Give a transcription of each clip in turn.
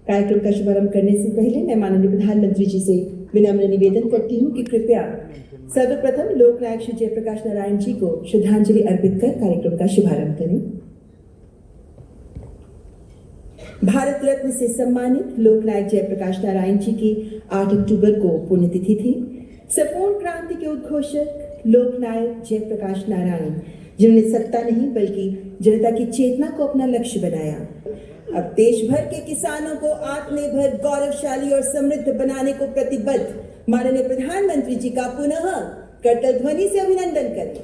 कार्यक्रम का शुभारंभ करने से पहले मैं माननीय प्रधानमंत्री जी से विनम्र निवेदन करती हूँ कि कृपया सर्वप्रथम लोकनायक श्री जयप्रकाश नारायण जी को श्रद्धांजलि अर्पित कर कार्यक्रम का शुभारंभ करें। भारत रत्न से सम्मानित लोकनायक जयप्रकाश नारायण जी की 8 अक्टूबर को पुण्यतिथि थी। संपूर्ण क्रांति के उद्घोषक लोकनायक जयप्रकाश नारायण, जिन्होंने सत्ता नहीं बल्कि जनता की चेतना को अपना लक्ष्य बनाया। अब देश भर के किसानों को आत्मनिर्भर, गौरवशाली और समृद्ध बनाने को प्रतिबद्ध माननीय प्रधानमंत्री जी का पुनः करतल ध्वनि से अभिनंदन करें।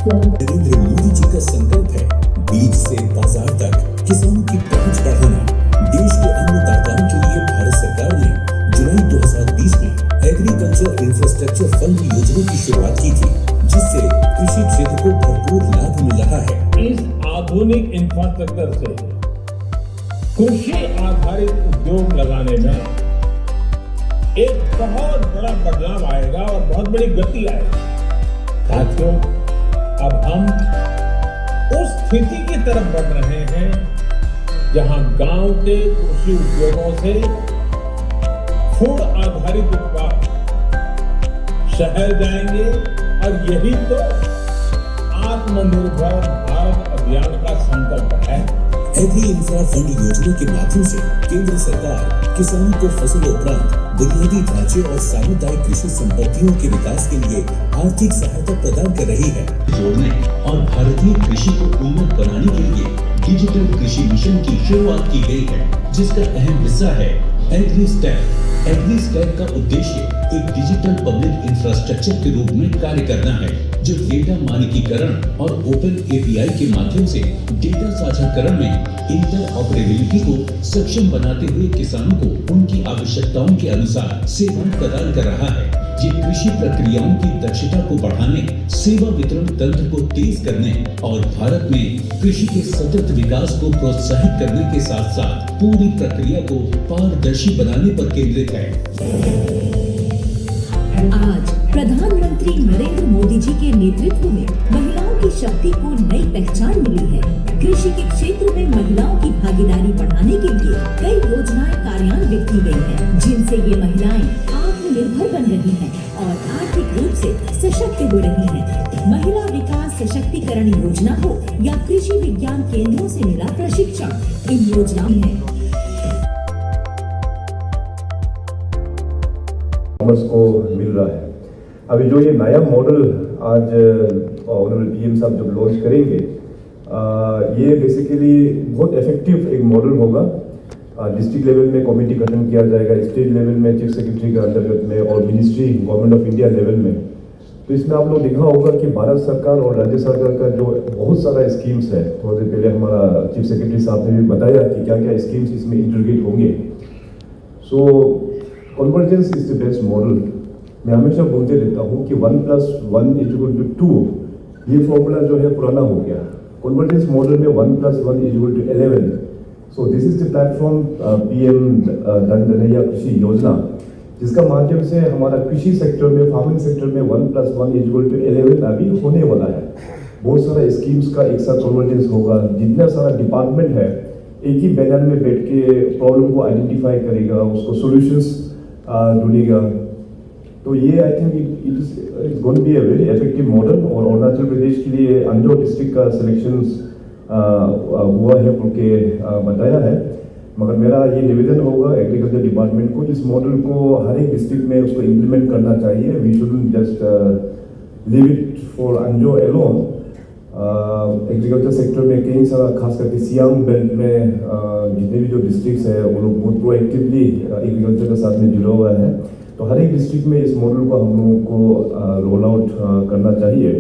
नरेंद्र मोदी जी का संकल्प है बीज से बाजार तक किसानों की पहुंच बढ़ाना। देश के अन्नदाताओं के लिए भारत सरकार ने जुलाई 2020 में एग्रीकल्चर इंफ्रास्ट्रक्चर फंड योजना की शुरुआत की थी, जिससे कृषि क्षेत्र को भरपूर लाभ मिल रहा है। इस आधुनिक इंफ्रास्ट्रक्चर से कृषि आधारित उद्योग लगाने में एक बहुत बड़ा बदलाव आएगा और बहुत बड़ी गति आएगी। साथियों, अब हम उस स्थिति की तरफ बढ़ रहे हैं जहां गांव के कृषि उद्योगों से फूड आधारित उत्पाद शहर जाएंगे और यही तो आत्मनिर्भर भारत अभियान का संकल्प है। एग्री इंफ्रा फंड योजना के माध्यम से केंद्र सरकार किसानों को फसल उपरांत बुनियादी ढांचे और सामुदायिक कृषि संपत्तियों के विकास के लिए आर्थिक सहायता प्रदान कर रही है। जोड़ने और भारतीय कृषि को उन्नत बनाने के लिए डिजिटल कृषि मिशन की शुरुआत की गई है, जिसका अहम हिस्सा है एग्री स्टैक। एग्री स्टैक का उद्देश्य एक डिजिटल पब्लिक इंफ्रास्ट्रक्चर के रूप में कार्य करना है, जो डेटा मानकीकरण और ओपन एपीआई के माध्यम से डेटा साझाकरण में इंटरऑपरेबिलिटी को सक्षम बनाते हुए किसानों को उनकी आवश्यकताओं के अनुसार सेवाएं प्रदान कर रहा है। ये कृषि प्रक्रियाओं की दक्षता को बढ़ाने, सेवा वितरण तंत्र को तेज करने और भारत में कृषि के सतत विकास को प्रोत्साहित करने के साथ साथ पूरी प्रक्रिया को पारदर्शी बनाने पर केंद्रित है। आज प्रधानमंत्री नरेंद्र मोदी जी के नेतृत्व में महिलाओं की शक्ति को नई पहचान मिली है। कृषि के क्षेत्र में महिलाओं की भागीदारी बढ़ाने के लिए कई योजनाएं कार्यान्वित की गई हैं, जिनसे ये महिलाएं आत्मनिर्भर बन रही हैं और आर्थिक रूप से सशक्त हो रही हैं। महिला विकास सशक्तिकरण योजना हो या कृषि विज्ञान केंद्रों से मिला प्रशिक्षण, इन योजनाओं में को मिल रहा है। अभी जो ये नया मॉडल आज ऑनरेबल पीएम साहब जब लॉन्च करेंगे, ये बेसिकली बहुत इफेक्टिव एक मॉडल होगा। डिस्ट्रिक्ट लेवल में कमेटी गठन किया जाएगा, स्टेट लेवल में चीफ सेक्रेटरी के अंतर्गत में और ministry government of India level में। तो इसमें आप लोग देखा होगा कि भारत सरकार और राज्य सरकार का जो बहुत सारा स्कीम्स है, थोड़ी देर पहले हमारा चीफ सेक्रेटरी साहब ने भी बताया कि क्या क्या स्कीम्स इसमें इंटीग्रेट होंगे। So convergence is the best model. मैं हमेशा बोलते रहता हूँ कि 1+1=2, ये फॉर्मूला जो है पुराना हो गया। कन्वर्जेंस मॉडल में 1+1=11। So this is the platform PM धन धनैया कृषि योजना, जिसका माध्यम से हमारा कृषि सेक्टर में, फार्मिंग सेक्टर में 1+1=11 अभी होने वाला है। बहुत सारा स्कीम्स का एक साथ कन्वर्जेंस होगा। जितना सारा डिपार्टमेंट है एक ही बैनर में बैठ के प्रॉब्लम को आइडेंटिफाई करेगा, उसको सॉल्यूशंस ढूंढेगा। तो ये I think it is going to be a very effective model. और अरुणाचल प्रदेश के लिए अंजो डिस्ट्रिक्ट का सिलेक्शंस हुआ है बोल के बताया है। मगर मेरा ये निवेदन होगा एग्रीकल्चर डिपार्टमेंट को, इस मॉडल को हर एक डिस्ट्रिक्ट में उसको इम्प्लीमेंट करना चाहिए। We shouldn't just leave it for NGOs alone. Agriculture sector में कई सारा खास करके सियांग बेल्ट में जितने भी जो डिस्ट्रिक्ट्स है वो लोग बहुत प्रोएक्टिवली एग्रीकल्चर के साथ में जुड़ा हुआ है। तो हर एक डिस्ट्रिक्ट में इस मॉडल को हम लोगों को रोल आउट करना चाहिए।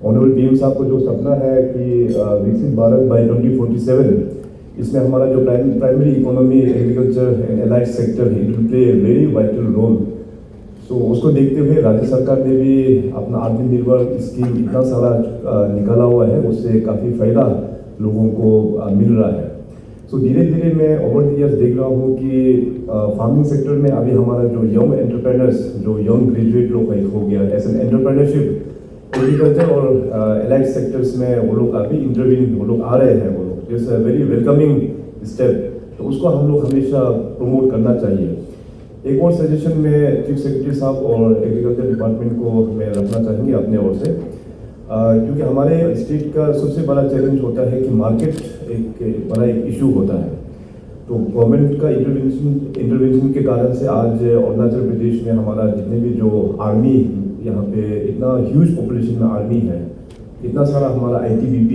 ऑनरेबल पीएम साहब को जो सपना है कि विकसित भारत बाय 2047, इसमें हमारा जो primary economy agriculture and allied sector है, it will play a very vital role. So उसको देखते हुए राज्य सरकार ने भी अपना आत्मनिर्भर स्कीम इतना सारा निकाला हुआ है, उससे काफ़ी फ़ायदा लोगों को मिल रहा है। सो धीरे धीरे मैं ओवर द इयर्स देख रहा हूँ कि फार्मिंग सेक्टर में अभी हमारा जो यंग एंटरप्रेनर्स, जो यंग ग्रेजुएट लोग हो गया, एज एन एंटरप्रेन्योरशिप एग्रीकल्चर और एलाइड सेक्टर्स में वो लोग अभी इंटरवीन वो लोग आ रहे हैं। वो लोग दिस वेरी वेलकमिंग स्टेप, तो उसको हम लोग हमेशा प्रमोट करना चाहिए। एक और सजेशन में चीफ सेक्रेटरी साहब और एग्रीकल्चर डिपार्टमेंट को मैं रखना चाहेंगे अपने ओर से, क्योंकि हमारे स्टेट का सबसे बड़ा चैलेंज होता है कि मार्केट एक बड़ा एक इशू होता है। तो गवर्नमेंट का इंटरवेंशन के कारण से आज अरुणाचल प्रदेश में हमारा जितने भी जो आर्मी, यहाँ पे इतना ह्यूज पॉपुलेशन में आर्मी है, इतना सारा हमारा ITBP